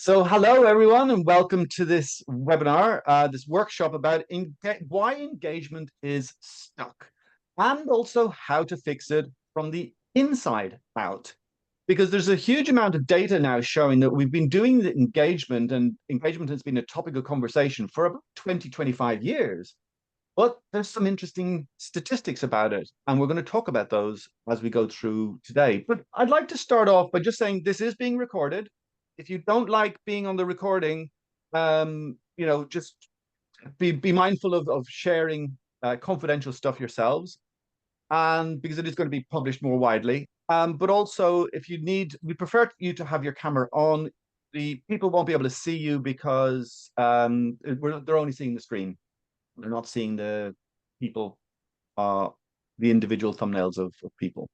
So hello everyone and welcome to this webinar, this workshop about why engagement is stuck and also how to fix it from the inside out. Because there's a huge amount of data now showing that we've been doing the engagement, and engagement has been a topic of conversation for about 20, 25 years. But there's some interesting statistics about it, and we're going to talk about those as we go through today. But I'd like to start off by just saying this is being recorded. If you don't like being on the recording, just be mindful of sharing confidential stuff yourselves, and because it is going to be published more widely. But also, if you need, we prefer you to have your camera on. The people won't be able to see you because they're only seeing the screen. They're not seeing the people, the individual thumbnails of people.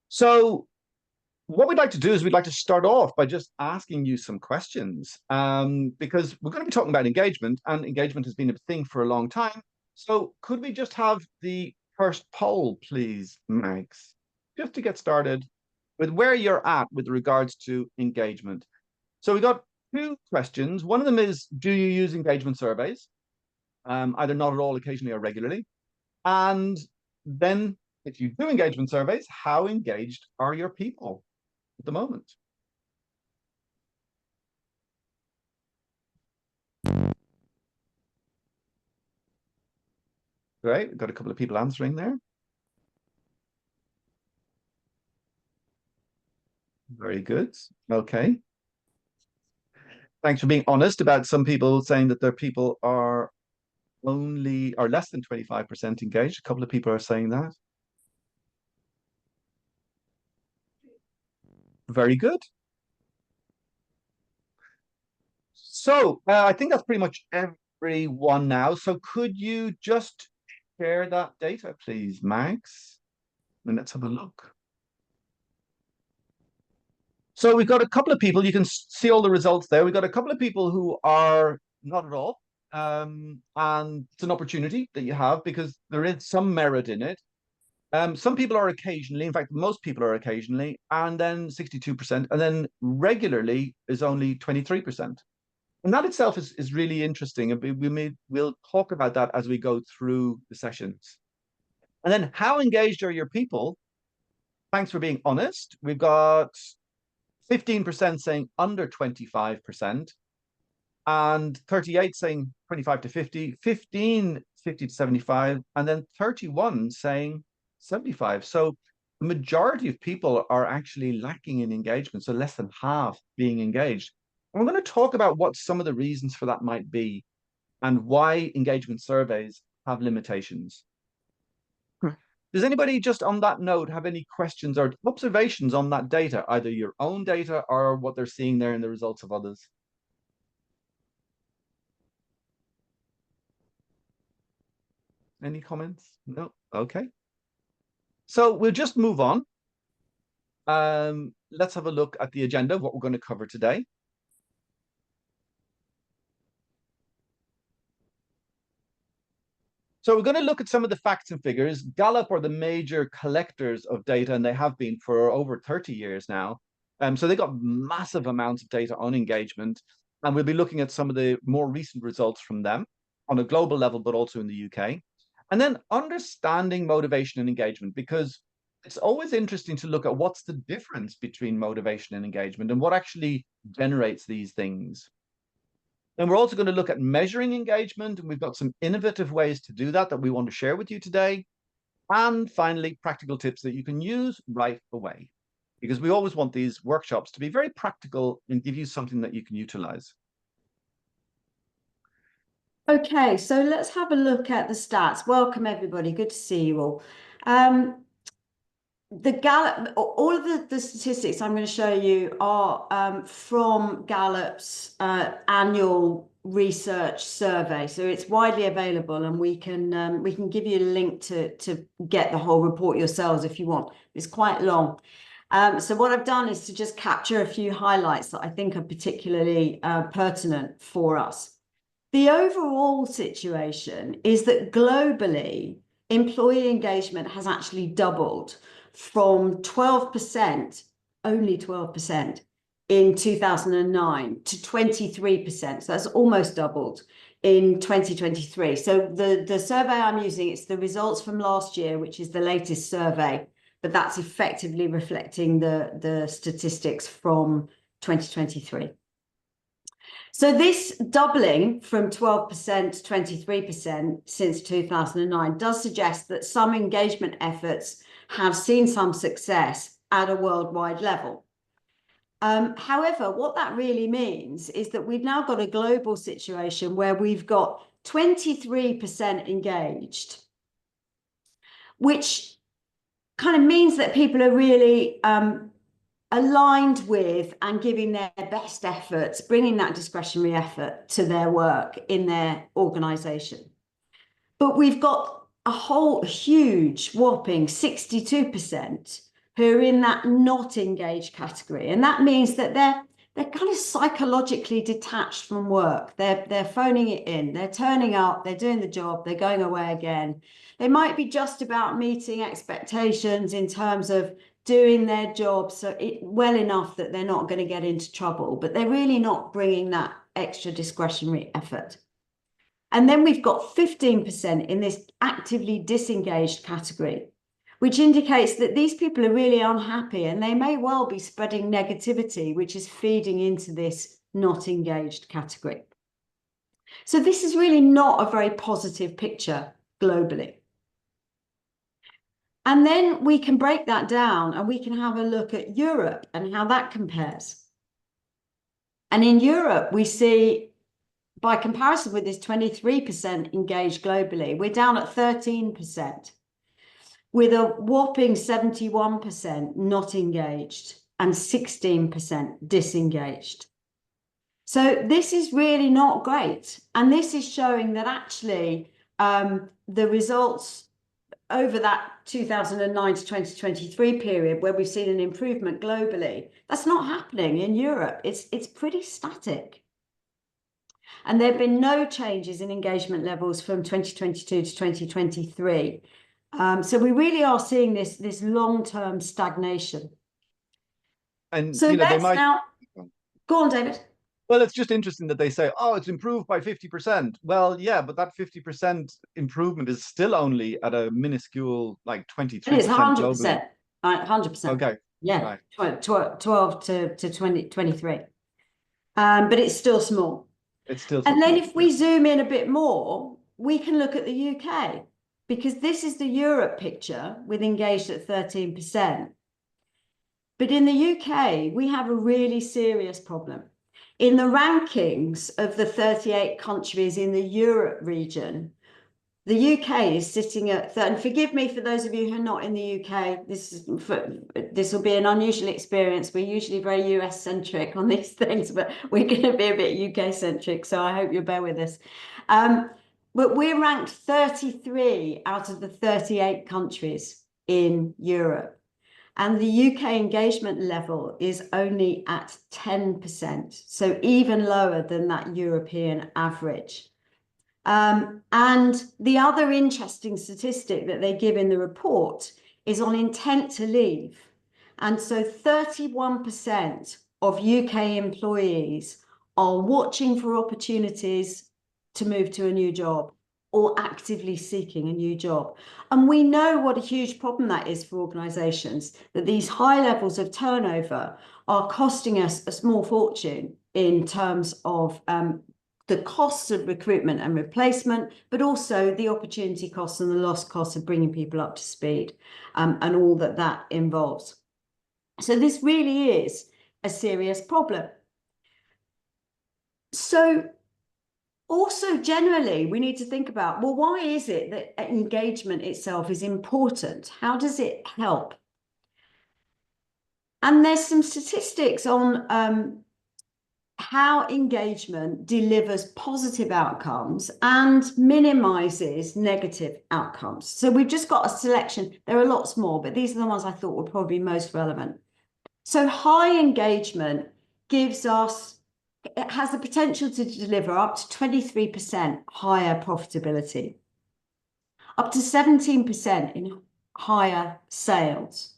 So what we'd like to do is we'd like to start off by just asking you some questions, because we're going to be talking about engagement, and engagement has been a thing for a long time. So could we just have the first poll, please, Max, just to get started with where you're at with regards to engagement. So we got two questions. One of them is, do you use engagement surveys? Either not at all, occasionally, or regularly. And then if you do engagement surveys, how engaged are your people at the moment? Great, we've got a couple of people answering there. Very good. Okay. Thanks for being honest about some people saying that their people are only or less than 25% engaged. A couple of people are saying that. Very good. So I think that's pretty much everyone now. So could you just share that data, please, Max? And let's have a look. So we've got a couple of people, you can see all the results there. We've got a couple of people who are not at all. And it's an opportunity that you have because there is some merit in it. Some people are occasionally, in fact, most people are occasionally, and then 62%, and then regularly is only 23%. And that itself is really interesting. And we'll talk about that as we go through the sessions. And then how engaged are your people? Thanks for being honest. We've got 15% saying under 25%, and 38 saying 25 to 50, 15, 50 to 75, and then 31 saying 75. So the majority of people are actually lacking in engagement, so less than half being engaged. And we're going to talk about what some of the reasons for that might be and why engagement surveys have limitations. Does anybody just on that note have any questions or observations on that data, either your own data or what they're seeing there in the results of others? Any comments? No? Okay. So we'll just move on. Let's have a look at the agenda, what we're going to cover today. So we're going to look at some of the facts and figures. Gallup are the major collectors of data, and they have been for over 30 years now. So they got massive amounts of data on engagement, and we'll be looking at some of the more recent results from them on a global level, but also in the UK. And then understanding motivation and engagement, because it's always interesting to look at what's the difference between motivation and engagement and what actually generates these things. And we're also going to look at measuring engagement, and we've got some innovative ways to do that we want to share with you today. And finally, practical tips that you can use right away, because we always want these workshops to be very practical and give you something that you can utilize. Okay, so let's have a look at the stats. Welcome, everybody. Good to see you all. The Gallup, all of the statistics I'm going to show you are from Gallup's annual research survey. So it's widely available, and we can give you a link to get the whole report yourselves if you want. It's quite long. So what I've done is to just capture a few highlights that I think are particularly pertinent for us. The overall situation is that globally, employee engagement has actually doubled from 12%, only 12%, in 2009 to 23%. So that's almost doubled in 2023. So the survey I'm using, it's the results from last year, which is the latest survey, but that's effectively reflecting the statistics from 2023. So this doubling from 12% to 23% since 2009 does suggest that some engagement efforts have seen some success at a worldwide level. However, what that really means is that we've now got a global situation where we've got 23% engaged, which kind of means that people are really aligned with and giving their best efforts, bringing that discretionary effort to their work in their organization. But we've got a whole huge whopping 62% who are in that not engaged category. And that means that they're kind of psychologically detached from work. They're phoning it in, they're turning up, they're doing the job, they're going away again. They might be just about meeting expectations in terms of doing their job well enough that they're not going to get into trouble, but they're really not bringing that extra discretionary effort. And then we've got 15% in this actively disengaged category, which indicates that these people are really unhappy and they may well be spreading negativity, which is feeding into this not engaged category. So this is really not a very positive picture globally. And then we can break that down and we can have a look at Europe and how that compares. And in Europe, we see, by comparison with this 23% engaged globally, we're down at 13%, with a whopping 71% not engaged and 16% disengaged. So this is really not great. And this is showing that actually the results over that 2009 to 2023 period, where we've seen an improvement globally, that's not happening in Europe. It's pretty static. And there have been no changes in engagement levels from 2022 to 2023. So we really are seeing this long-term stagnation. And so they let's might now go on, David. Well, it's just interesting that they say, oh, it's improved by 50%. Well, yeah, but that 50% improvement is still only at a minuscule, like 23% It's 100%, globally. 100%. Okay. Yeah, right. 12 to 23. But it's still small. It's still so And then small, if we zoom in a bit more, we can look at the UK, because this is the Europe picture with engaged at 13%. But in the UK, we have a really serious problem. In the rankings of the 38 countries in the Europe region, the UK is sitting at, and forgive me for those of you who are not in the UK, this will be an unusual experience. We're usually very US centric on these things, but we're going to be a bit UK centric, so I hope you'll bear with us. But we're ranked 33 out of the 38 countries in Europe. And the UK engagement level is only at 10%, so even lower than that European average. And the other interesting statistic that they give in the report is on intent to leave. And so 31% of UK employees are watching for opportunities to move to a new job or actively seeking a new job. And we know what a huge problem that is for organisations, that these high levels of turnover are costing us a small fortune in terms of the costs of recruitment and replacement, but also the opportunity costs and the lost costs of bringing people up to speed, and all that involves. So this really is a serious problem. So also, generally, we need to think about, well, why is it that engagement itself is important? How does it help? And there's some statistics on how engagement delivers positive outcomes and minimizes negative outcomes. So we've just got a selection. There are lots more, but these are the ones I thought were probably most relevant. So high engagement gives us, it has the potential to deliver up to 23% higher profitability, up to 17% in higher sales,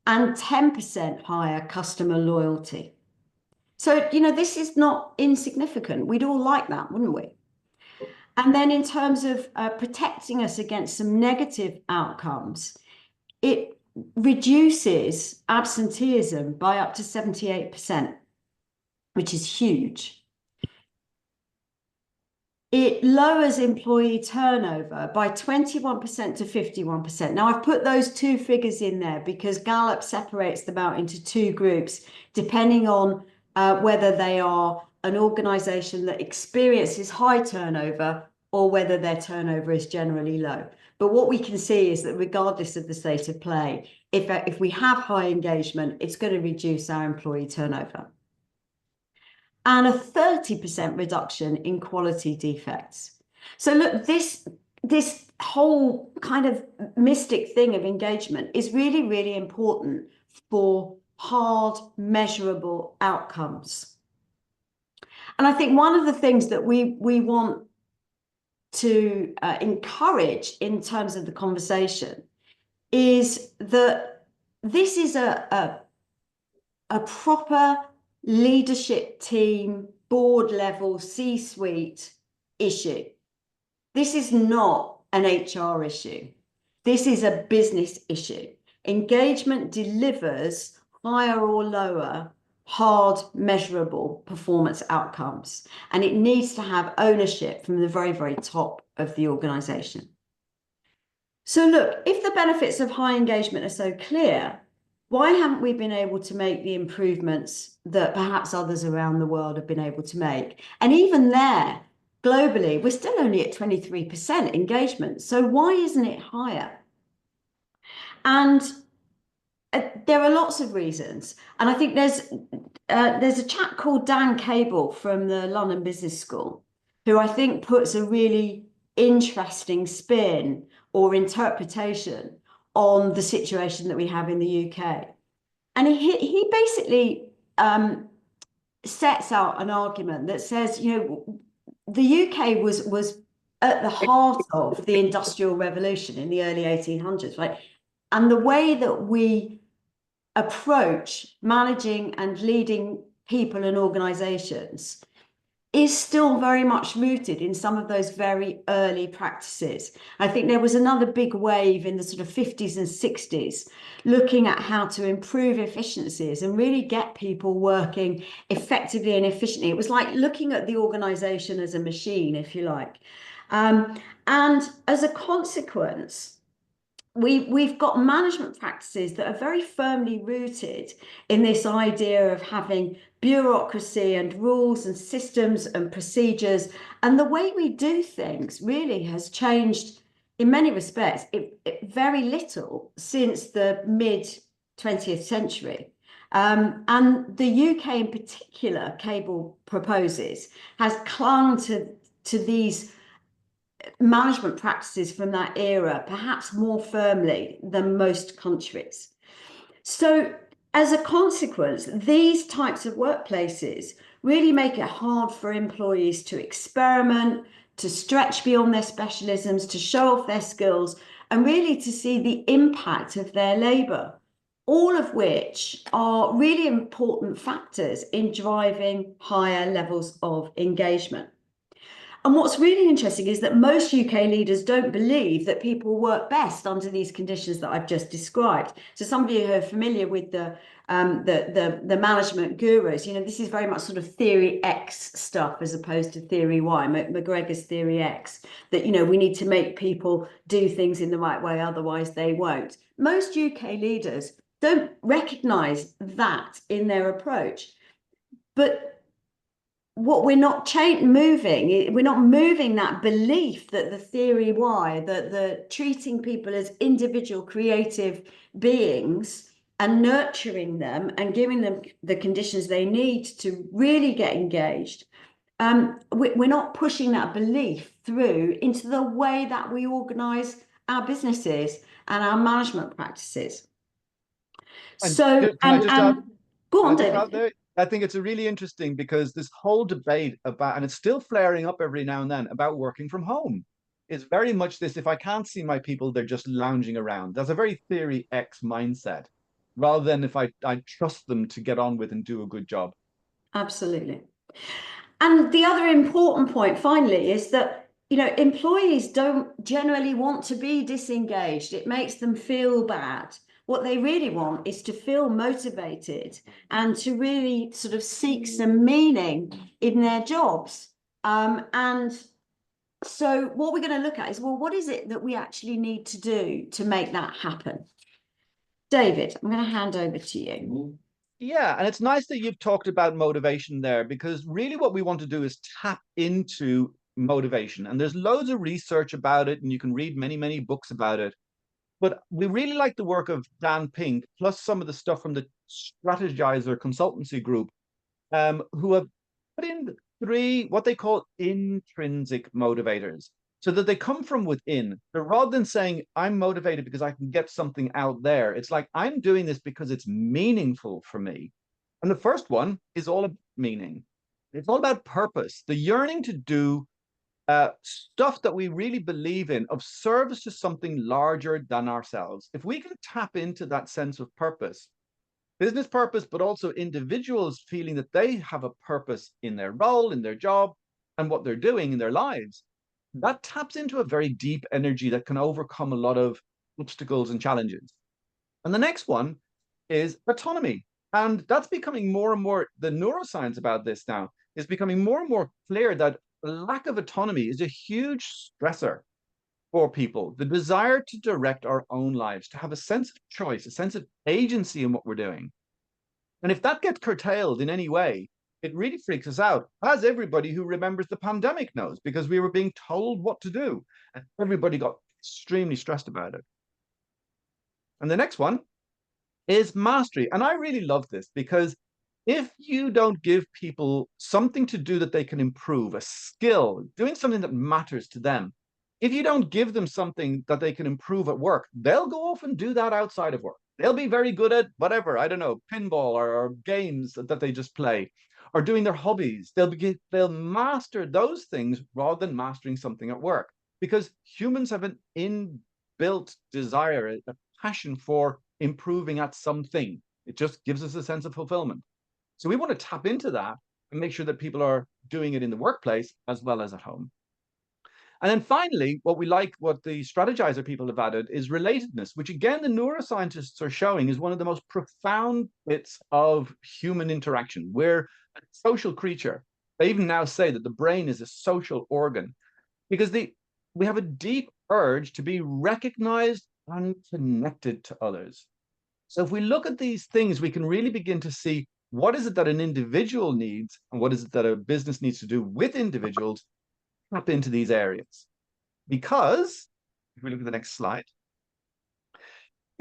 and 10% higher customer loyalty. So, this is not insignificant. We'd all like that, wouldn't we? And then in terms of protecting us against some negative outcomes, it reduces absenteeism by up to 78%, which is huge. It lowers employee turnover by 21% to 51%. Now, I've put those two figures in there because Gallup separates them out into two groups, depending on whether they are an organization that experiences high turnover or whether their turnover is generally low. But what we can see is that regardless of the state of play, if we have high engagement, it's going to reduce our employee turnover. And a 30% reduction in quality defects. So look, this whole kind of mystic thing of engagement is really, really important for hard, measurable outcomes. And I think one of the things that we want to encourage in terms of the conversation is that this is a proper leadership team, board level, C-suite issue. This is not an HR issue. This is a business issue. Engagement delivers higher or lower hard, measurable performance outcomes, and it needs to have ownership from the very, very top of the organization. So look, if the benefits of high engagement are so clear, why haven't we been able to make the improvements that perhaps others around the world have been able to make? And even there, globally, we're still only at 23% engagement. So why isn't it higher? And there are lots of reasons. And I think there's a chap called Dan Cable from the London Business School, who I think puts a really interesting spin or interpretation on the situation that we have in the UK. And he basically sets out an argument that says, the UK was at the heart of the Industrial Revolution in the early 1800s, right? And the way that we approach managing and leading people and organizations is still very much rooted in some of those very early practices. I think there was another big wave in the sort of 50s and 60s looking at how to improve efficiencies and really get people working effectively and efficiently. It was like looking at the organization as a machine, if you like. And as a consequence, we've got management practices that are very firmly rooted in this idea of having bureaucracy and rules and systems and procedures. And the way we do things really has changed in many respects, very little since the mid 20th century. And the UK in particular, Cable proposes, has clung to these management practices from that era, perhaps more firmly than most countries. So as a consequence, these types of workplaces really make it hard for employees to experiment, to stretch beyond their specialisms, to show off their skills, and really to see the impact of their labour, all of which are really important factors in driving higher levels of engagement. And what's really interesting is that most UK leaders don't believe that people work best under these conditions that I've just described. So some of you who are familiar with the management gurus, this is very much sort of theory X stuff as opposed to theory Y, McGregor's theory X, that, we need to make people do things in the right way, otherwise they won't. Most UK leaders don't recognize that in their approach. But what we're not we're not moving that belief that the theory Y, that the treating people as individual creative beings and nurturing them and giving them the conditions they need to really get engaged. We're not pushing that belief through into the way that we organize our businesses and our management practices. And So, can I just add, go can on, I just add David. there? I think it's a really interesting because this whole debate about, and it's still flaring up every now and then, about working from home is very much this: if I can't see my people, they're just lounging around. That's a very theory X mindset, rather than if I trust them to get on with and do a good job. Absolutely. And the other important point, finally, is that, employees don't generally want to be disengaged. It makes them feel bad. What they really want is to feel motivated and to really sort of seek some meaning in their jobs. And so what we're going to look at is, well, what is it that we actually need to do to make that happen? David, I'm going to hand over to you. Yeah, and it's nice that you've talked about motivation there, because really what we want to do is tap into motivation. And there's loads of research about it, and you can read many, many books about it. But we really like the work of Dan Pink, plus some of the stuff from the Strategizer consultancy group, who have put in three what they call intrinsic motivators, so that they come from within. So rather than saying, I'm motivated because I can get something out there, it's like, I'm doing this because it's meaningful for me. And the first one is all about meaning. It's all about purpose, the yearning to do stuff that we really believe in, of service to something larger than ourselves. If we can tap into that sense of purpose, business purpose, but also individuals feeling that they have a purpose in their role, in their job, and what they're doing in their lives, that taps into a very deep energy that can overcome a lot of obstacles and challenges. And the next one is autonomy. And that's becoming more and more, the neuroscience about this now is becoming more and more clear that lack of autonomy is a huge stressor for people. The desire to direct our own lives, to have a sense of choice, a sense of agency in what we're doing. And if that gets curtailed in any way, it really freaks us out, as everybody who remembers the pandemic knows, because we were being told what to do, and everybody got extremely stressed about it. And the next one is mastery. And I really love this, because if you don't give people something to do that they can improve, a skill, doing something that matters to them, if you don't give them something that they can improve at work, they'll go off and do that outside of work. They'll be very good at whatever, I don't know, pinball or games that they just play, or doing their hobbies. They'll master those things rather than mastering something at work, because humans have an inbuilt desire, a passion for improving at something. It just gives us a sense of fulfillment. So we want to tap into that and make sure that people are doing it in the workplace as well as at home. And then finally, what the strategizer people have added is relatedness, which again, the neuroscientists are showing is one of the most profound bits of human interaction. We're a social creature. They even now say that the brain is a social organ, because we have a deep urge to be recognized and connected to others. So if we look at these things, we can really begin to see what is it that an individual needs and what is it that a business needs to do with individuals, tap into these areas. Because if we look at the next slide,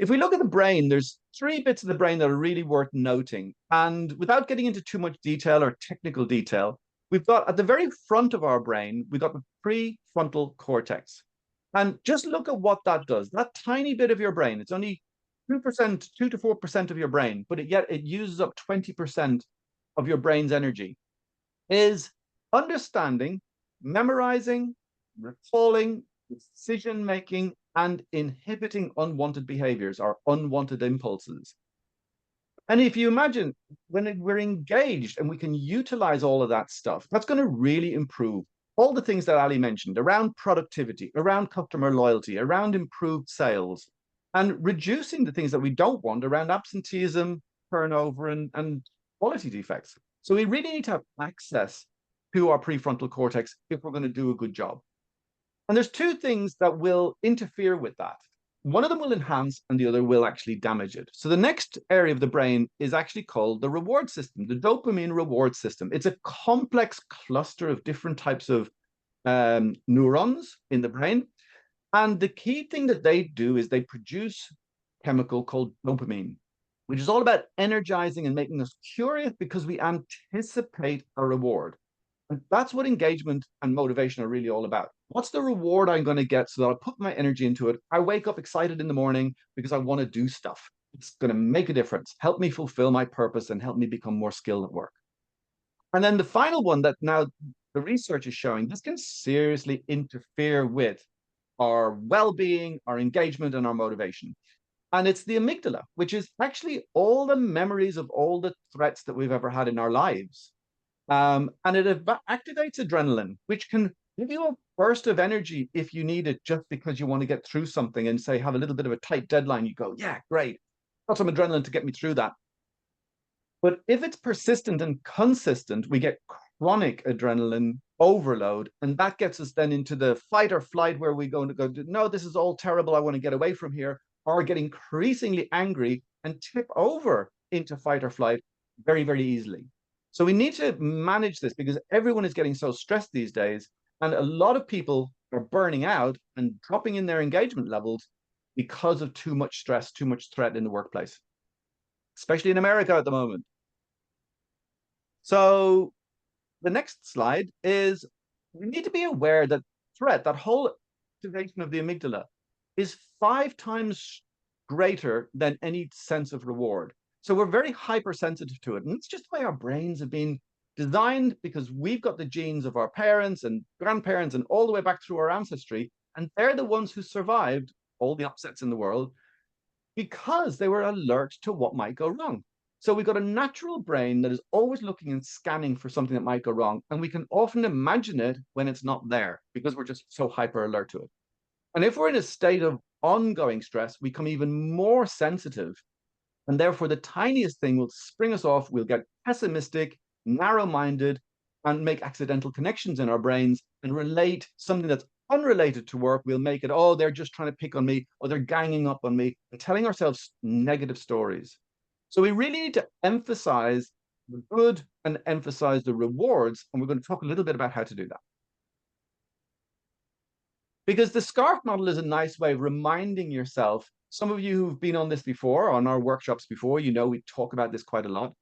if we look at the brain, there's three bits of the brain that are really worth noting. And without getting into too much detail or technical detail, we've got at the very front of our brain, we've got the prefrontal cortex. And just look at what that does. That tiny bit of your brain, it's only 2%, 2 to 4% of your brain, but yet it uses up 20% of your brain's energy, is understanding, memorizing, recalling, decision making, and inhibiting unwanted behaviors or unwanted impulses. And if you imagine when we're engaged and we can utilize all of that stuff, that's going to really improve all the things that Ali mentioned around productivity, around customer loyalty, around improved sales, and reducing the things that we don't want around absenteeism, turnover, and quality defects. So we really need to have access to our prefrontal cortex if we're going to do a good job. And there's two things that will interfere with that. One of them will enhance and the other will actually damage it. So the next area of the brain is actually called the reward system, the dopamine reward system. It's a complex cluster of different types of neurons in the brain. And the key thing that they do is they produce a chemical called dopamine, which is all about energizing and making us curious because we anticipate a reward. And that's what engagement and motivation are really all about. What's the reward I'm going to get so that I put my energy into it? I wake up excited in the morning because I want to do stuff. It's going to make a difference, help me fulfill my purpose, and help me become more skilled at work. And then the final one that now the research is showing, this can seriously interfere with our well-being, our engagement, and our motivation. And it's the amygdala, which is actually all the memories of all the threats that we've ever had in our lives. And it activates adrenaline, which can give you a burst of energy if you need it, just because you want to get through something and say have a little bit of a tight deadline. You go, yeah, great, got some adrenaline to get me through that. But if it's persistent and consistent, we get chronic adrenaline overload, and that gets us then into the fight or flight, where we go to go, no, this is all terrible, I want to get away from here, or get increasingly angry and tip over into fight or flight very, very easily. So we need to manage this, because everyone is getting so stressed these days, and a lot of people are burning out and dropping in their engagement levels because of too much stress, too much threat in the workplace, especially in America at the moment. So the next slide is, we need to be aware that threat, that whole activation of the amygdala, is 5 times greater than any sense of reward. So we're very hypersensitive to it. And it's just the way our brains have been designed, because we've got the genes of our parents and grandparents and all the way back through our ancestry. And they're the ones who survived all the upsets in the world because they were alert to what might go wrong. So we've got a natural brain that is always looking and scanning for something that might go wrong. And we can often imagine it when it's not there, because we're just so hyper alert to it. And if we're in a state of ongoing stress, we become even more sensitive. And therefore, the tiniest thing will spring us off. We'll get pessimistic, narrow minded, and make accidental connections in our brains and relate something that's unrelated to work. We'll make it, oh, they're just trying to pick on me, or they're ganging up on me, and telling ourselves negative stories. So we really need to emphasize the good and emphasize the rewards. And we're going to talk a little bit about how to do that. Because the SCARF model is a nice way of reminding yourself. Some of you who've been on this before, on our workshops before, you know we talk about this quite a lot.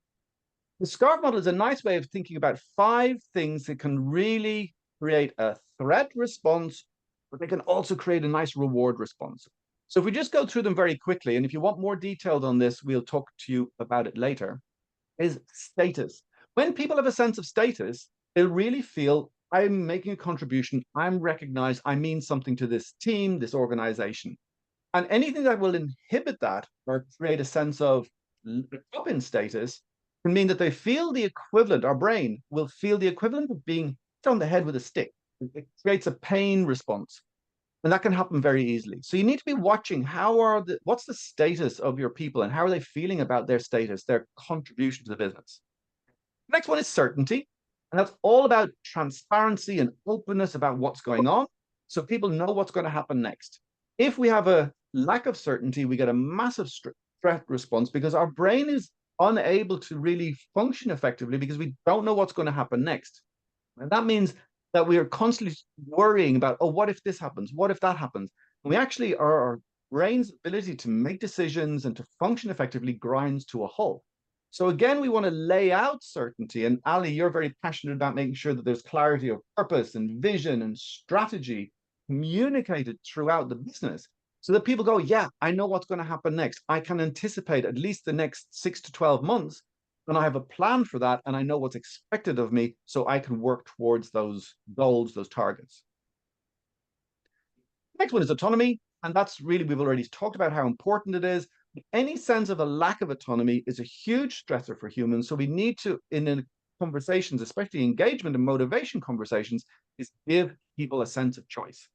The SCARF model is a nice way of thinking about 5 things that can really create a threat response, but they can also create a nice reward response. So if we just go through them very quickly, and if you want more detailed on this, we'll talk to you about it later, is status. When people have a sense of status, they'll really feel, I'm making a contribution, I'm recognized, I mean something to this team, this organization. And anything that will inhibit that or create a sense of drop in status can mean that they feel the equivalent, our brain will feel the equivalent of being hit on the head with a stick. It creates a pain response. And that can happen very easily. So you need to be watching what's the status of your people, and how are they feeling about their status, their contribution to the business. The next one is certainty. And that's all about transparency and openness about what's going on, so people know what's going to happen next. If we have a lack of certainty, we get a massive threat response, because our brain is unable to really function effectively because we don't know what's going to happen next. And that means that we are constantly worrying about, oh, what if this happens? What if that happens? And we actually, our brain's ability to make decisions and to function effectively grinds to a halt. So again, we want to lay out certainty. And Ali, you're very passionate about making sure that there's clarity of purpose and vision and strategy communicated throughout the business, so that people go, yeah, I know what's going to happen next. I can anticipate at least the next 6 to 12 months, and I have a plan for that, and I know what's expected of me, so I can work towards those goals, those targets. Next one is autonomy, and that's really, we've already talked about how important it is. Any sense of a lack of autonomy is a huge stressor for humans, so we need to, in conversations, especially engagement and motivation conversations, is give people a sense of choice.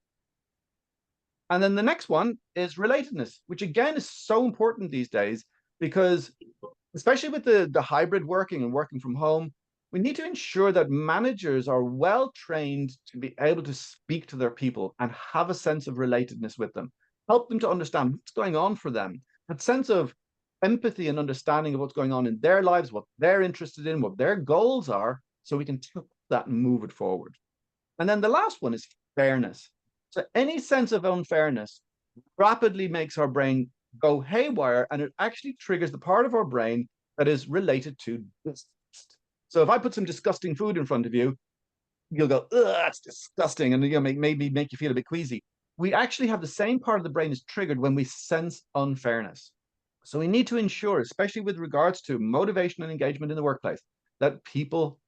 And then the next one is relatedness, which again is so important these days, because especially with the hybrid working and working from home, we need to ensure that managers are well trained to be able to speak to their people and have a sense of relatedness with them, help them to understand what's going on for them, that sense of empathy and understanding of what's going on in their lives, what they're interested in, what their goals are, so we can take that and move it forward. And then the last one is fairness. So any sense of unfairness rapidly makes our brain go haywire, and it actually triggers the part of our brain that is related to disgust. So if I put some disgusting food in front of you, you'll go, ugh, that's disgusting, and maybe make you feel a bit queasy. We actually have the same part of the brain is triggered when we sense unfairness. So we need to ensure, especially with regards to motivation and engagement in the workplace, that people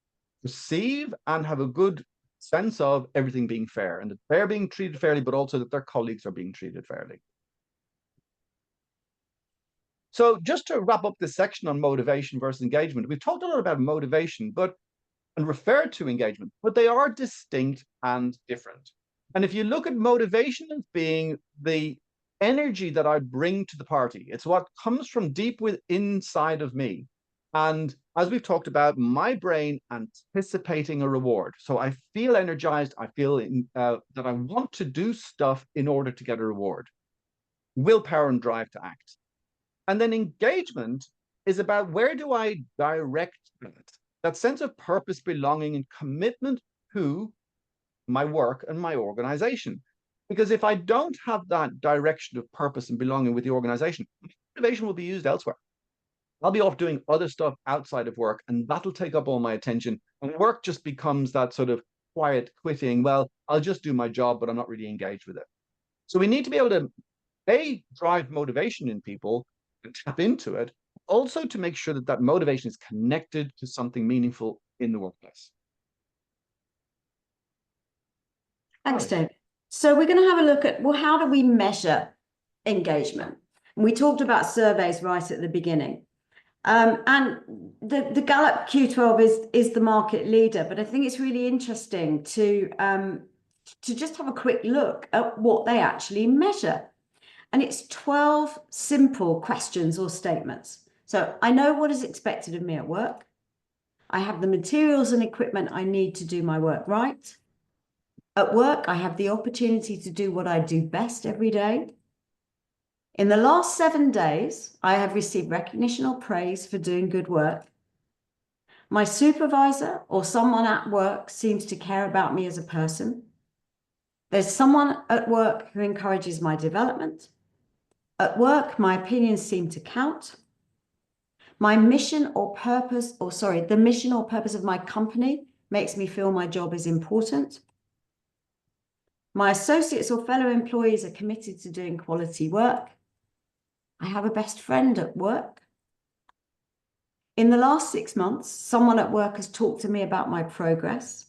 perceive and have a good sense of everything being fair, and that they're being treated fairly, but also that their colleagues are being treated fairly. So just to wrap up this section on motivation versus engagement, we've talked a lot about motivation, but and refer to engagement, but they are distinct and different. And if you look at motivation as being the energy that I bring to the party, it's what comes from deep inside of me. And as we've talked about, my brain anticipating a reward. So I feel energized. I feel that I want to do stuff in order to get a reward. Willpower and drive to act. And then engagement is about where do I direct that sense of purpose, belonging, and commitment to my work and my organization. Because if I don't have that direction of purpose and belonging with the organization, motivation will be used elsewhere. I'll be off doing other stuff outside of work, and that'll take up all my attention. And work just becomes that sort of quiet quitting. Well, I'll just do my job, but I'm not really engaged with it. So we need to be able to, A, drive motivation in people and tap into it, also to make sure that that motivation is connected to something meaningful in the workplace. Thanks, David. So we're going to have a look at, well, how do we measure engagement? And we talked about surveys right at the beginning. And the Gallup Q12 is the market leader, but I think it's really interesting to just have a quick look at what they actually measure. And it's 12 simple questions or statements. So I know what is expected of me at work. I have the materials and equipment I need to do my work right. At work, I have the opportunity to do what I do best every day. In the last 7 days, I have received recognition or praise for doing good work. My supervisor or someone at work seems to care about me as a person. There's someone at work who encourages my development. At work, my opinions seem to count. My mission or purpose, the mission or purpose of my company makes me feel my job is important. My associates or fellow employees are committed to doing quality work. I have a best friend at work. In the last 6 months, someone at work has talked to me about my progress.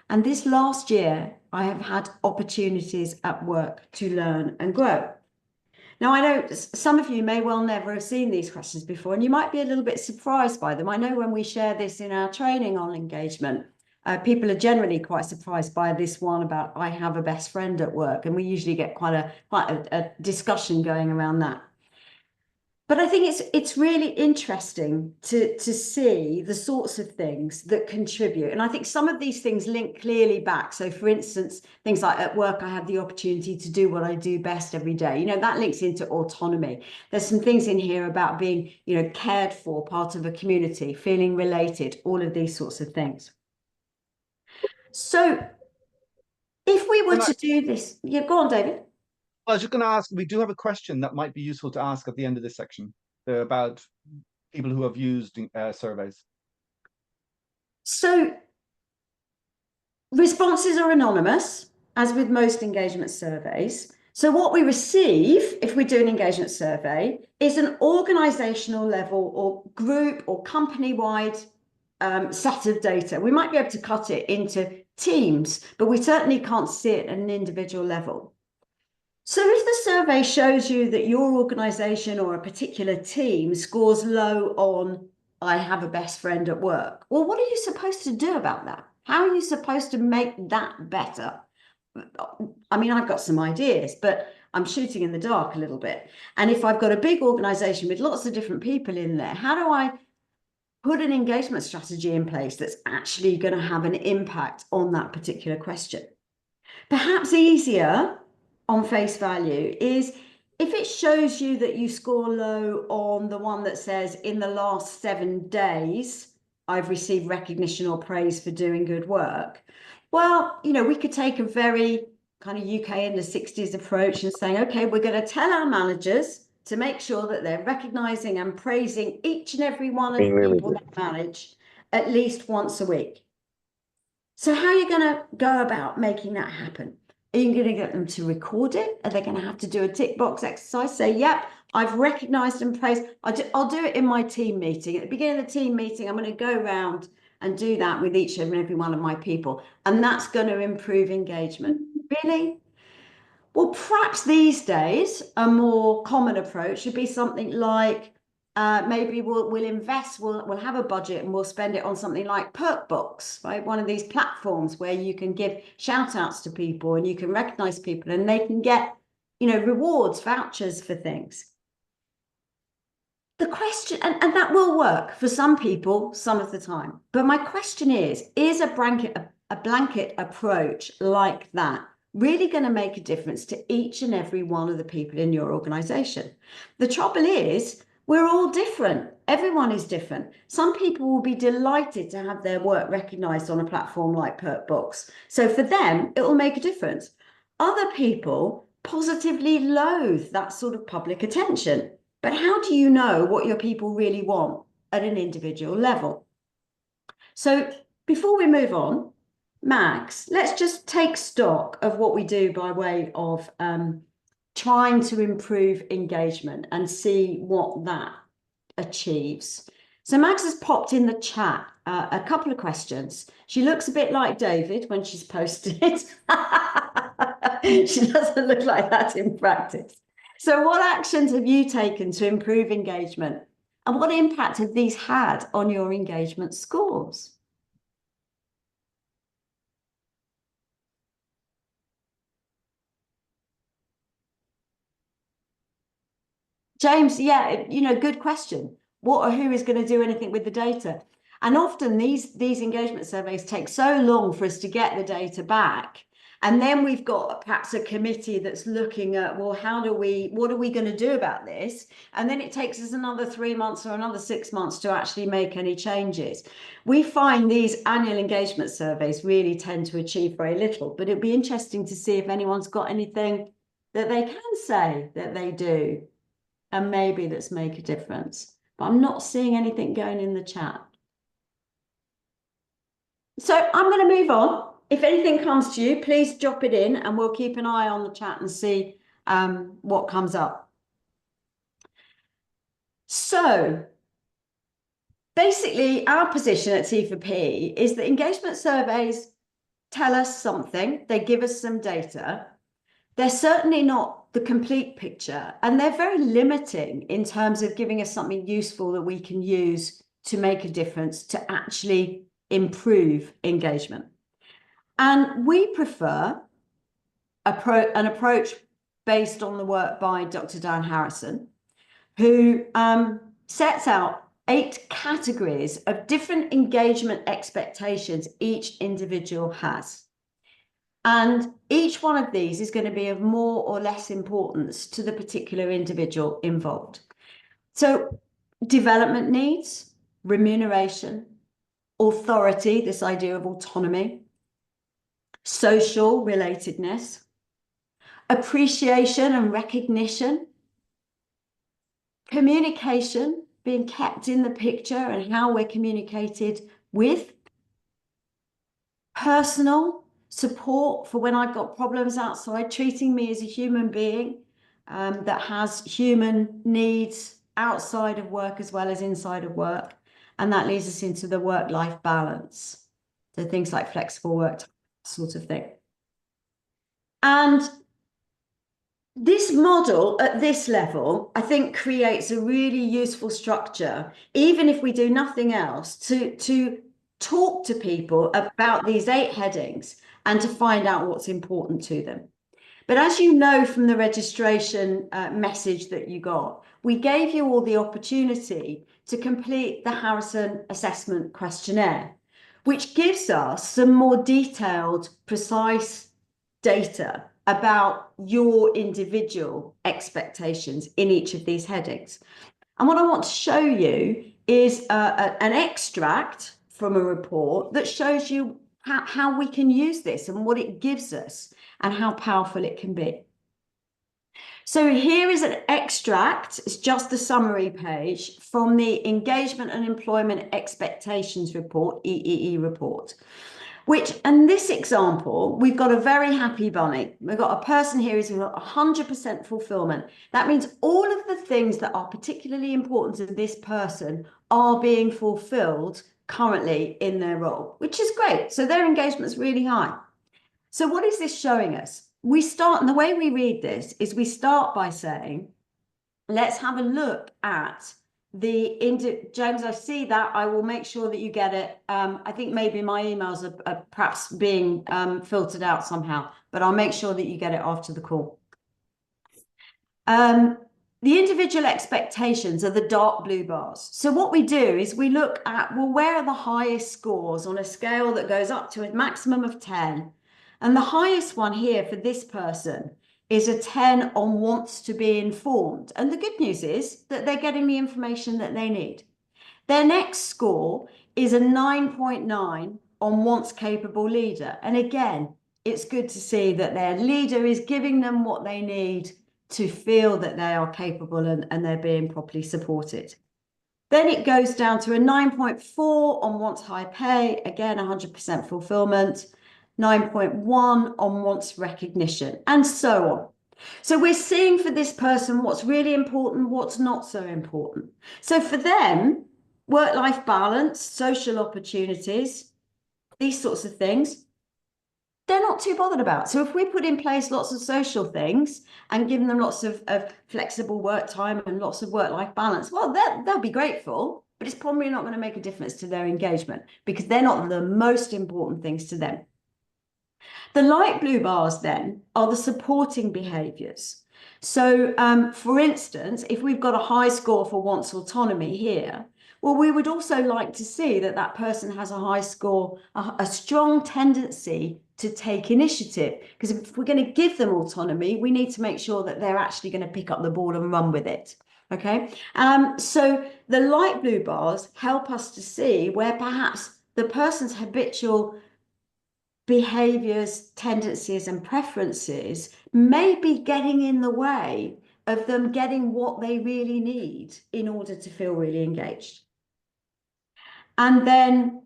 And this last year, I have had opportunities at work to learn and grow. Now, I know some of you may well never have seen these questions before, and you might be a little bit surprised by them. I know when we share this in our training on engagement, people are generally quite surprised by this one about I have a best friend at work, and we usually get quite a discussion going around that. But I think it's really interesting to see the sorts of things that contribute. And I think some of these things link clearly back. So for instance, things like at work, I have the opportunity to do what I do best every day. You know, that links into autonomy. There's some things in here about being, you know, cared for, part of a community, feeling related, all of these sorts of things. So if we were to do this, yeah, go on, David. I was just going to ask, we do have a question that might be useful to ask at the end of this section about people who have used surveys. So responses are anonymous, as with most engagement surveys. So what we receive, if we do an engagement survey, is an organizational level or group or company-wide set of data. We might be able to cut it into teams, but we certainly can't see it at an individual level. So if the survey shows you that your organization or a particular team scores low on I have a best friend at work, well, what are you supposed to do about that? How are you supposed to make that better? I mean, I've got some ideas, but I'm shooting in the dark a little bit. And if I've got a big organization with lots of different people in there, how do I put an engagement strategy in place that's actually going to have an impact on that particular question? Perhaps easier on face value is if it shows you that you score low on the one that says in the last 7 days, I've received recognition or praise for doing good work. Well, you know, we could take a very kind of UK in the 60s approach and saying, okay, we're going to tell our managers to make sure that they're recognizing and praising each and every one of the people they manage at least once a week. So how are you going to go about making that happen? Are you going to get them to record it? Are they going to have to do a tick box exercise? Say, yep, I've recognized and praised. I'll do it in my team meeting. At the beginning of the team meeting, I'm going to go around and do that with each and every one of my people. And that's going to improve engagement. Really? Well, perhaps these days, a more common approach should be something like, maybe we'll invest, we'll have a budget and we'll spend it on something like Perkbox, right? One of these platforms where you can give shout outs to people and you can recognize people and they can get, rewards, vouchers for things. The question, and that will work for some people some of the time. But my question is a blanket approach like that really going to make a difference to each and every one of the people in your organization? The trouble is, we're all different. Everyone is different. Some people will be delighted to have their work recognized on a platform like Perkbox. So for them, it will make a difference. Other people positively loathe that sort of public attention. But how do you know what your people really want at an individual level? So before we move on, Max, let's just take stock of what we do by way of trying to improve engagement and see what that achieves. So Max has popped in the chat a couple of questions. She looks a bit like David when she's posted it. She doesn't look like that in practice. So what actions have you taken to improve engagement? And what impact have these had on your engagement scores? James, yeah, good question. What or who is going to do anything with the data? And often these engagement surveys take so long for us to get the data back. And then we've got perhaps a committee that's looking at, well, what are we going to do about this? And then it takes us another 3 months or another 6 months to actually make any changes. We find these annual engagement surveys really tend to achieve very little, but it'd be interesting to see if anyone's got anything that they can say that they do and maybe that's make a difference. But I'm not seeing anything going in the chat. So I'm going to move on. If anything comes to you, please drop it in and we'll keep an eye on the chat and see what comes up. So basically, our position at T4P is that engagement surveys tell us something. They give us some data. They're certainly not the complete picture, and they're very limiting in terms of giving us something useful that we can use to make a difference, to actually improve engagement. And we prefer an approach based on the work by Dr. Dan Harrison, who sets out 8 categories of different engagement expectations each individual has. And each one of these is going to be of more or less importance to the particular individual involved. So development needs, remuneration, authority, this idea of autonomy, social relatedness, appreciation and recognition, communication, being kept in the picture and how we're communicated with, personal support for when I've got problems outside, treating me as a human being that has human needs outside of work as well as inside of work. And that leads us into the work-life balance. So things like flexible work, sort of thing. And this model at this level, I think, creates a really useful structure, even if we do nothing else, to talk to people about these 8 headings and to find out what's important to them. But as you know from the registration message that you got, we gave you all the opportunity to complete the Harrison Assessment Questionnaire, which gives us some more detailed, precise data about your individual expectations in each of these headings. And what I want to show you is an extract from a report that shows you how we can use this and what it gives us and how powerful it can be. So here is an extract, it's just the summary page from the Engagement and Employment Expectations Report, EEE report, which, in this example, we've got a very happy bunny. We've got a person here who's got 100% fulfillment. That means all of the things that are particularly important to this person are being fulfilled currently in their role, which is great. So their engagement is really high. So what is this showing us? We start, and the way we read this is we start by saying, let's have a look at James, I see that. I will make sure that you get it. I think maybe my emails are perhaps being filtered out somehow, but I'll make sure that you get it after the call. The individual expectations are the dark blue bars. So what we do is we look at, well, where are the highest scores on a scale that goes up to a maximum of 10? And the highest one here for this person is a 10 on wants to be informed. And the good news is that they're getting the information that they need. Their next score is a 9.9 on wants capable leader. And again, it's good to see that their leader is giving them what they need to feel that they are capable and they're being properly supported. Then it goes down to a 9.4 on wants high pay, again, 100% fulfillment, 9.1 on wants recognition, and so on. So we're seeing for this person what's really important, what's not so important. So for them, work-life balance, social opportunities, these sorts of things, they're not too bothered about. So if we put in place lots of social things and give them lots of flexible work time and lots of work-life balance, well, they'll be grateful, but it's probably not going to make a difference to their engagement because they're not the most important things to them. The light blue bars then are the supporting behaviors. So for instance, if we've got a high score for wants autonomy here, well, we would also like to see that that person has a high score, a strong tendency to take initiative. Because if we're going to give them autonomy, we need to make sure that they're actually going to pick up the ball and run with it. Okay, so the light blue bars help us to see where perhaps the person's habitual behaviors, tendencies, and preferences may be getting in the way of them getting what they really need in order to feel really engaged. And then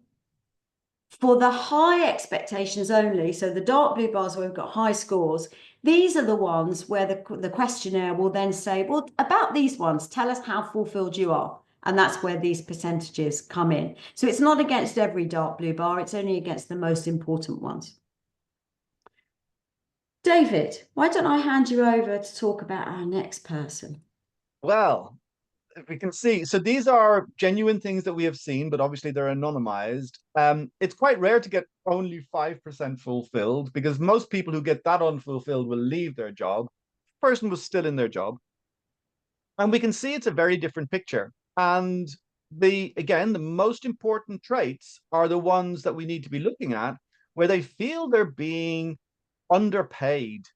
for the high expectations only, so the dark blue bars where we've got high scores, these are the ones where the questionnaire will then say, well, about these ones, tell us how fulfilled you are. And that's where these percentages come in. So it's not against every dark blue bar, it's only against the most important ones. David, why don't I hand you over to talk about our next person? Well, we can see. So these are genuine things that we have seen, but obviously they're anonymized. It's quite rare to get only 5% fulfilled because most people who get that unfulfilled will leave their job. The person was still in their job. And we can see it's a very different picture. And again, the most important traits are the ones that we need to be looking at where they feel they're being underpaid.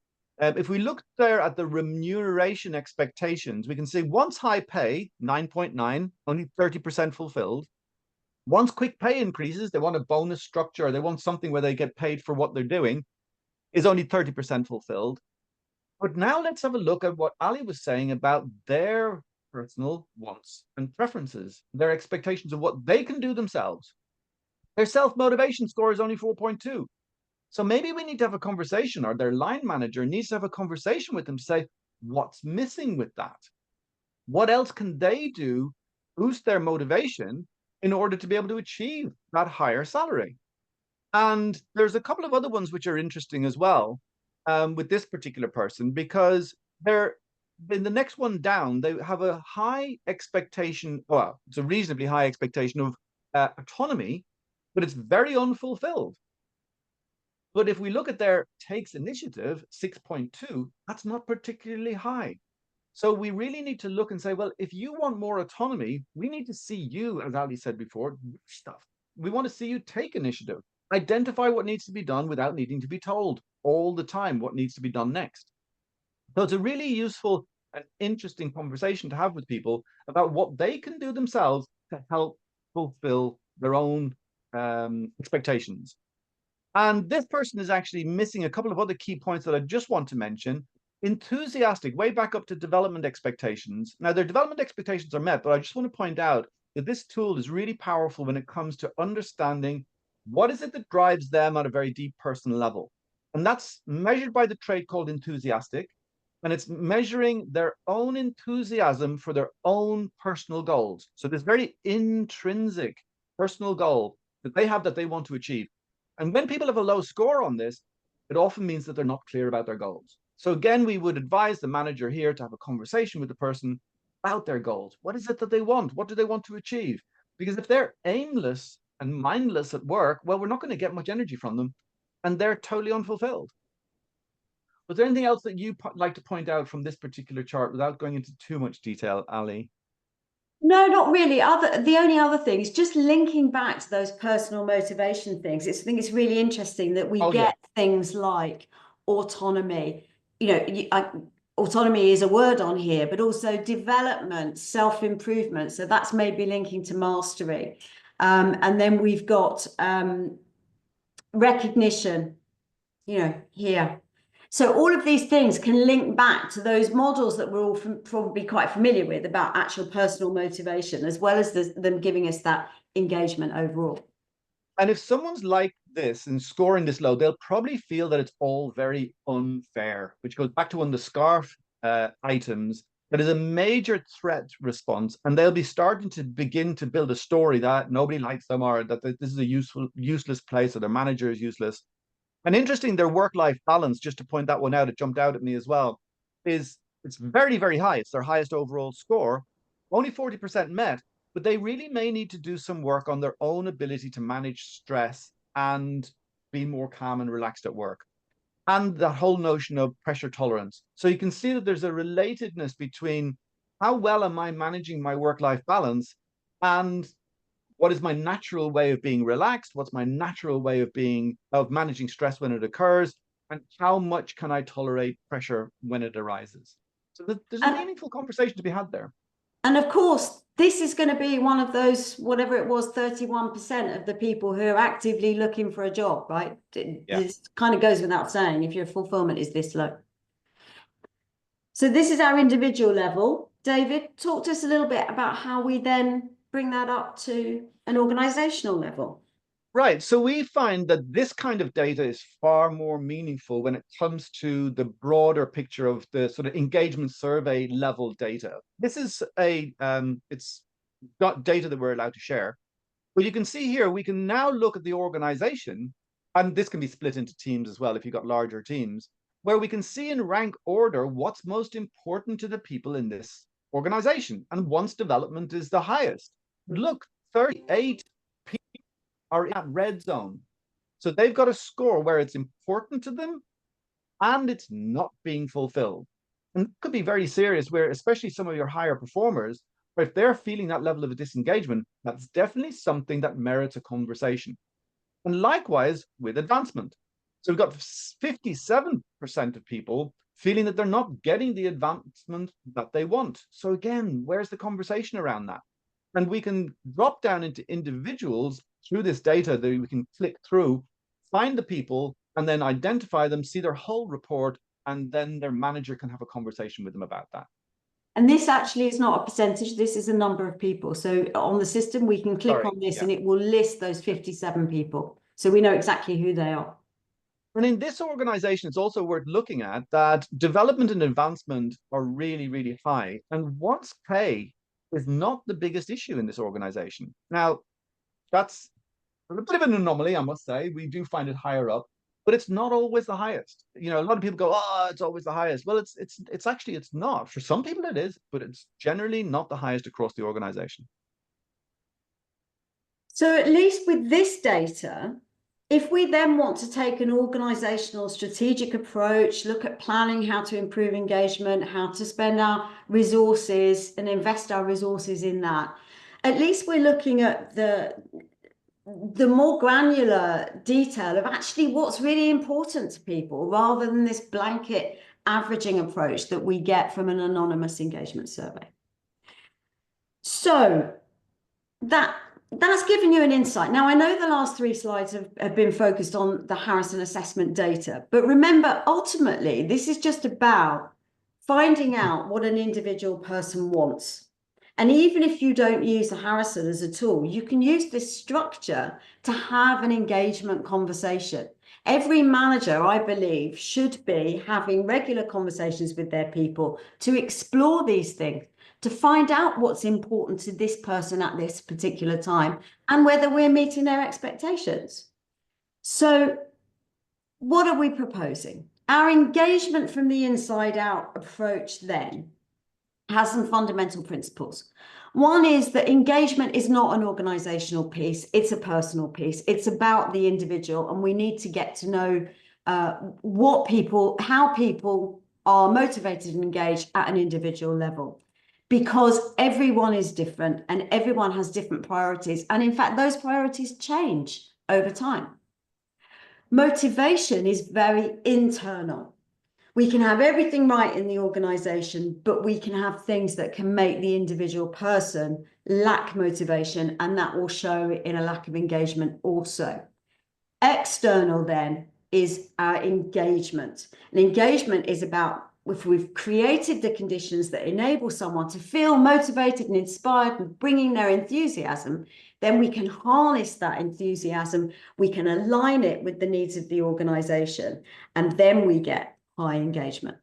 If we look there at the remuneration expectations, we can see once high pay, 9.9, only 30% fulfilled. Once quick pay increases, they want a bonus structure, or they want something where they get paid for what they're doing, is only 30% fulfilled. But now let's have a look at what Ali was saying about their personal wants and preferences, their expectations of what they can do themselves. Their self-motivation score is only 4.2. So maybe we need to have a conversation, or their line manager needs to have a conversation with them to say, what's missing with that? What else can they do, boost their motivation in order to be able to achieve that higher salary? And there's a couple of other ones which are interesting as well with this particular person, because they're in the next one down, they have a high expectation, well, it's a reasonably high expectation of autonomy, but it's very unfulfilled. But if we look at their takes initiative, 6.2, that's not particularly high. So we really need to look and say, well, if you want more autonomy, we need to see you, as Ali said before, do stuff. We want to see you take initiative, identify what needs to be done without needing to be told all the time what needs to be done next. So it's a really useful and interesting conversation to have with people about what they can do themselves to help fulfill their own expectations. And this person is actually missing a couple of other key points that I just want to mention. Enthusiastic, way back up to development expectations. Now, their development expectations are met, but I just want to point out that this tool is really powerful when it comes to understanding what is it that drives them at a very deep personal level. And that's measured by the trait called enthusiastic. And it's measuring their own enthusiasm for their own personal goals. So this very intrinsic personal goal that they have that they want to achieve. And when people have a low score on this, it often means that they're not clear about their goals. So again, we would advise the manager here to have a conversation with the person about their goals. What is it that they want? What do they want to achieve? Because if they're aimless and mindless at work, well, we're not going to get much energy from them, and they're totally unfulfilled. Was there anything else that you like to point out from this particular chart without going into too much detail, Ali? No, not really. The only other thing is just linking back to those personal motivation things. I think it's really interesting that we Oh, yeah. get things like autonomy. Autonomy is a word on here, but also development, self-improvement. So that's maybe linking to mastery. And then we've got recognition, here. So all of these things can link back to those models that we're all probably quite familiar with about actual personal motivation, as well as them giving us that engagement overall. And if someone's like this and scoring this low, they'll probably feel that it's all very unfair, which goes back to one of the scarf items that is a major threat response. And they'll be starting to begin to build a story that nobody likes them, or that this is a useless place, or their manager is useless. And interesting, their work-life balance, just to point that one out, it jumped out at me as well, is it's very, very high. It's their highest overall score, only 40% met, but they really may need to do some work on their own ability to manage stress and be more calm and relaxed at work. And that whole notion of pressure tolerance. So you can see that there's a relatedness between how well am I managing my work-life balance and what is my natural way of being relaxed, what's my natural way of managing stress when it occurs, and how much can I tolerate pressure when it arises. So there's a And meaningful conversation to be had there. and of course, this is going to be one of those, whatever it was, 31% of the people who are actively looking for a job, right? Yeah. This kind of goes without saying if your fulfillment is this low. So this is our individual level. David, talk to us a little bit about how we then bring that up to an organizational level. Right. So we find that this kind of data is far more meaningful when it comes to the broader picture of the sort of engagement survey level data. This is it's not data that we're allowed to share. But you can see here, we can now look at the organization, and this can be split into teams as well if you've got larger teams, where we can see in rank order what's most important to the people in this organization and one's development is the highest. Look, 38 people are in that red zone. So they've got a score where it's important to them and it's not being fulfilled. And it could be very serious, where especially some of your higher performers, where if they're feeling that level of a disengagement, that's definitely something that merits a conversation. And likewise with advancement. So we've got 57% of people feeling that they're not getting the advancement that they want. So again, where's the conversation around that? And we can drop down into individuals through this data that we can click through, find the people, and then identify them, see their whole report, and then their manager can have a conversation with them about that. And this actually is not a percentage, this is a number of people. So on the system, we can click Sorry, on this yeah. and it will list those 57 people. So we know exactly who they are. And in this organization, it's also worth looking at that development and advancement are really, really high. And one's pay is not the biggest issue in this organization. Now, that's a bit of an anomaly, I must say. We do find it higher up, but it's not always the highest. You know, a lot of people go, "Oh, it's always the highest." Well, it's actually it's not. For some people, it is, but it's generally not the highest across the organization. So at least with this data, if we then want to take an organizational strategic approach, look at planning how to improve engagement, how to spend our resources and invest our resources in that, at least we're looking at the more granular detail of actually what's really important to people rather than this blanket averaging approach that we get from an anonymous engagement survey. So that's given you an insight. Now, I know the last three slides have been focused on the Harrison assessment data, but remember, ultimately, this is just about finding out what an individual person wants. And even if you don't use the Harrison as a tool, you can use this structure to have an engagement conversation. Every manager, I believe, should be having regular conversations with their people to explore these things, to find out what's important to this person at this particular time and whether we're meeting their expectations. So what are we proposing? Our engagement from the inside out approach then has some fundamental principles. One is that engagement is not an organizational piece, it's a personal piece. It's about the individual, and we need to get to know how people are motivated and engaged at an individual level, because everyone is different and everyone has different priorities. And in fact, those priorities change over time. Motivation is very internal. We can have everything right in the organization, but we can have things that can make the individual person lack motivation, and that will show in a lack of engagement also. External then is our engagement. And engagement is about, if we've created the conditions that enable someone to feel motivated and inspired and bringing their enthusiasm, then we can harness that enthusiasm, we can align it with the needs of the organization, and then we get high engagement.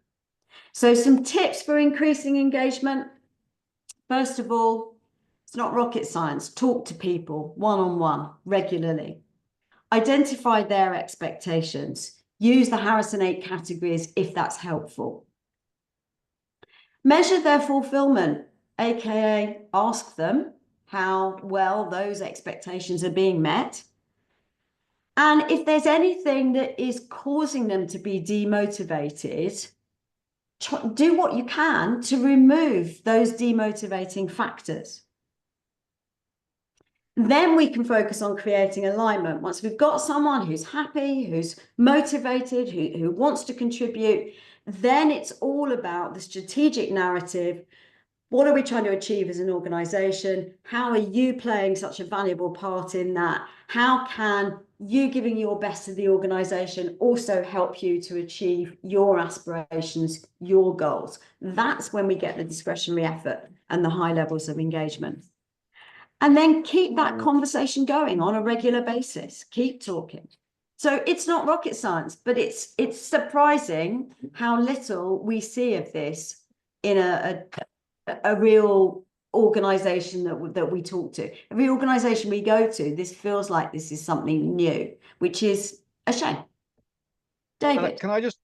So some tips for increasing engagement. First of all, it's not rocket science. Talk to people one-on-one regularly. Identify their expectations. Use the Harrison 8 categories if that's helpful. Measure their fulfillment, aka ask them how well those expectations are being met. And if there's anything that is causing them to be demotivated, do what you can to remove those demotivating factors. Then we can focus on creating alignment. Once we've got someone who's happy, who's motivated, who wants to contribute, then it's all about the strategic narrative. What are we trying to achieve as an organization? How are you playing such a valuable part in that? How can you giving your best to the organization also help you to achieve your aspirations, your goals? That's when we get the discretionary effort and the high levels of engagement. And then keep that conversation going on a regular basis. Keep talking. So it's not rocket science, but it's surprising how little we see of this in a real organization that we talk to. Every organization we go to, this feels like this is something new, which is a shame. David, Can I just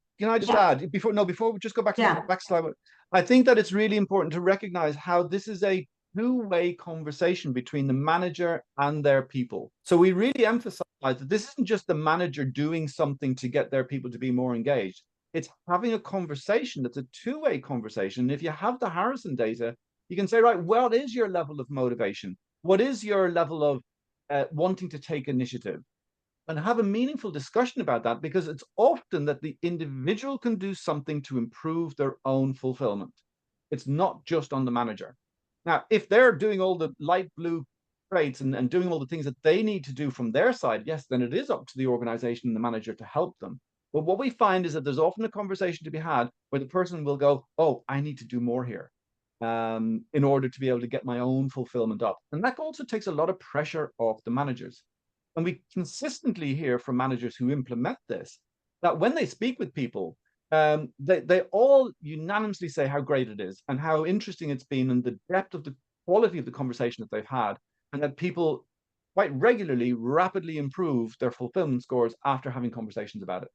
add before we just go back to the back slide? I think that it's really important to recognize how this is a two-way conversation between the manager and their people. So we really emphasize that this isn't just the manager doing something to get their people to be more engaged. It's having a conversation that's a two-way conversation. If you have the Harrison data, you can say, right, what is your level of motivation? What is your level of wanting to take initiative? And have a meaningful discussion about that, because it's often that the individual can do something to improve their own fulfillment. It's not just on the manager. Now, if they're doing all the light blue traits and doing all the things that they need to do from their side, yes, then it is up to the organization and the manager to help them. But what we find is that there's often a conversation to be had where the person will go, oh, I need to do more here in order to be able to get my own fulfillment up. And that also takes a lot of pressure off the managers. And we consistently hear from managers who implement this, that when they speak with people, they all unanimously say how great it is and how interesting it's been and the depth of the quality of the conversation that they've had, and that people quite regularly rapidly improve their fulfillment scores after having conversations about it.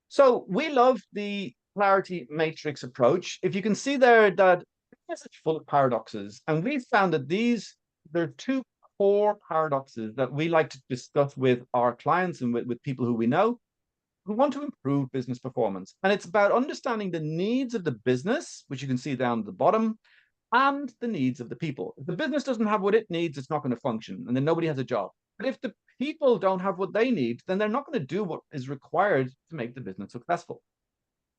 So we love the clarity matrix approach. If you can see there that it's full of paradoxes, and we found that there are two core paradoxes that we like to discuss with our clients and with people who we know who want to improve business performance. And it's about understanding the needs of the business, which you can see down at the bottom, and the needs of the people. If the business doesn't have what it needs, it's not going to function, and then nobody has a job. But if the people don't have what they need, then they're not going to do what is required to make the business successful.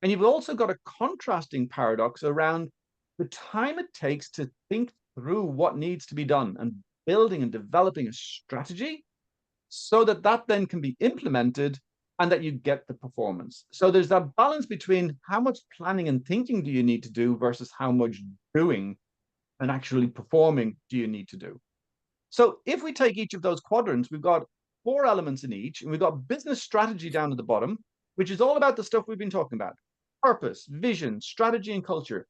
And you've also got a contrasting paradox around the time it takes to think through what needs to be done and building and developing a strategy so that that then can be implemented and that you get the performance. So there's that balance between how much planning and thinking do you need to do versus how much doing and actually performing do you need to do. So if we take each of those quadrants, we've got 4 elements in each, and we've got business strategy down at the bottom, which is all about the stuff we've been talking about: purpose, vision, strategy, and culture.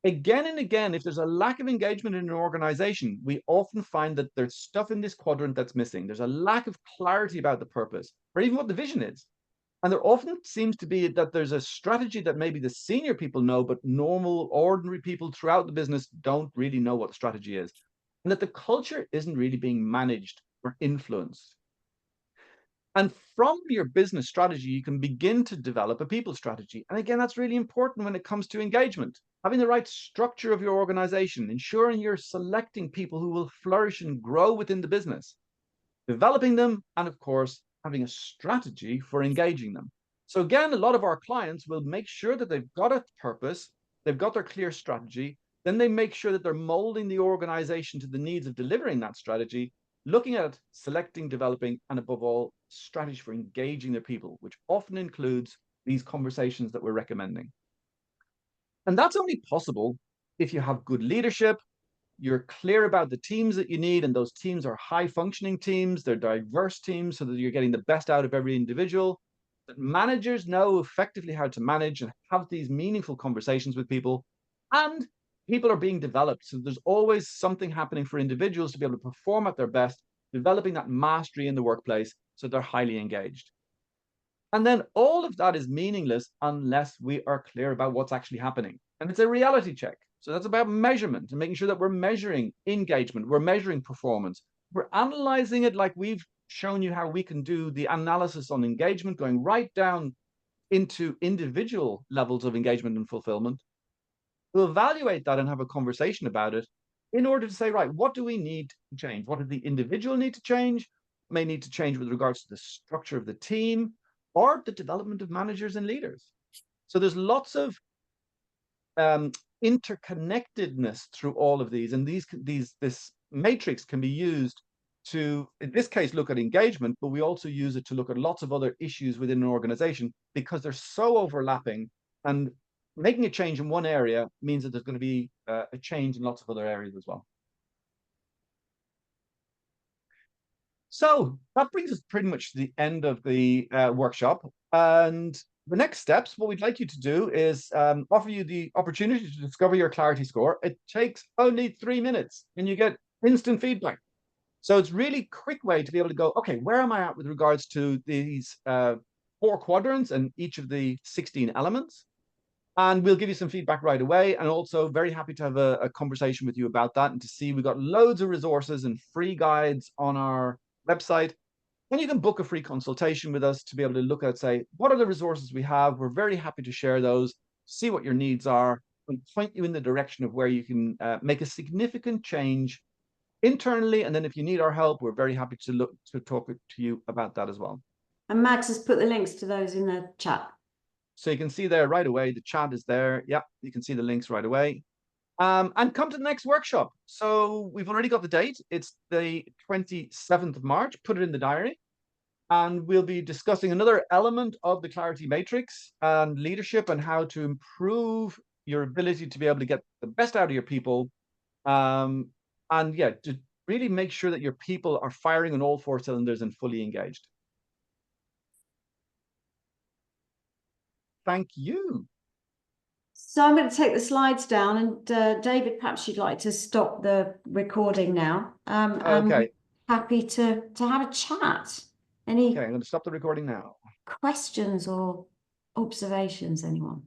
Again and again, if there's a lack of engagement in an organization, we often find that there's stuff in this quadrant that's missing. There's a lack of clarity about the purpose or even what the vision is. And there often seems to be that there's a strategy that maybe the senior people know, but normal, ordinary people throughout the business don't really know what the strategy is. And that the culture isn't really being managed or influenced. And from your business strategy, you can begin to develop a people strategy. And again, that's really important when it comes to engagement. Having the right structure of your organization, ensuring you're selecting people who will flourish and grow within the business, developing them, and of course, having a strategy for engaging them. So again, a lot of our clients will make sure that they've got a purpose, they've got their clear strategy, then they make sure that they're molding the organization to the needs of delivering that strategy, looking at selecting, developing, and above all, strategy for engaging their people, which often includes these conversations that we're recommending. And that's only possible if you have good leadership, you're clear about the teams that you need, and those teams are high functioning teams, they're diverse teams so that you're getting the best out of every individual, that managers know effectively how to manage and have these meaningful conversations with people, and people are being developed. So there's always something happening for individuals to be able to perform at their best, developing that mastery in the workplace so they're highly engaged. And then all of that is meaningless unless we are clear about what's actually happening. And it's a reality check. So that's about measurement and making sure that we're measuring engagement, we're measuring performance, we're analyzing it like we've shown you how we can do the analysis on engagement, going right down into individual levels of engagement and fulfillment. We'll evaluate that and have a conversation about it in order to say, right, what do we need to change? What does the individual need to change? May need to change with regards to the structure of the team or the development of managers and leaders. So there's lots of interconnectedness through all of these, and this matrix can be used to, in this case, look at engagement, but we also use it to look at lots of other issues within an organization because they're so overlapping, and making a change in one area means that there's going to be a change in lots of other areas as well. So that brings us pretty much to the end of the workshop. And the next steps, what we'd like you to do is offer you the opportunity to discover your clarity score. It takes only 3 minutes and you get instant feedback. So it's really quick way to be able to go, okay, where am I at with regards to these 4 quadrants and each of the 16 elements? And we'll give you some feedback right away. And also very happy to have a conversation with you about that and to see we've got loads of resources and free guides on our website. And you can book a free consultation with us to be able to look at, say, what are the resources we have? We're very happy to share those, see what your needs are, and point you in the direction of where you can make a significant change internally. And then if you need our help, we're very happy to talk to you about that as well. And Max has put the links to those in the chat. So you can see there right away, the chat is there. Yeah, you can see the links right away. And come to the next workshop. So we've already got the date. It's the 27th of March. Put it in the diary. And we'll be discussing another element of the clarity matrix and leadership and how to improve your ability to be able to get the best out of your people. And yeah, to really make sure that your people are firing on all 4 cylinders and fully engaged. Thank you. So I'm going to take the slides down, and David, perhaps you'd like to stop the recording now. Okay. I'm happy to have a chat. Any Okay, I'm going to stop the recording now. questions or observations, anyone?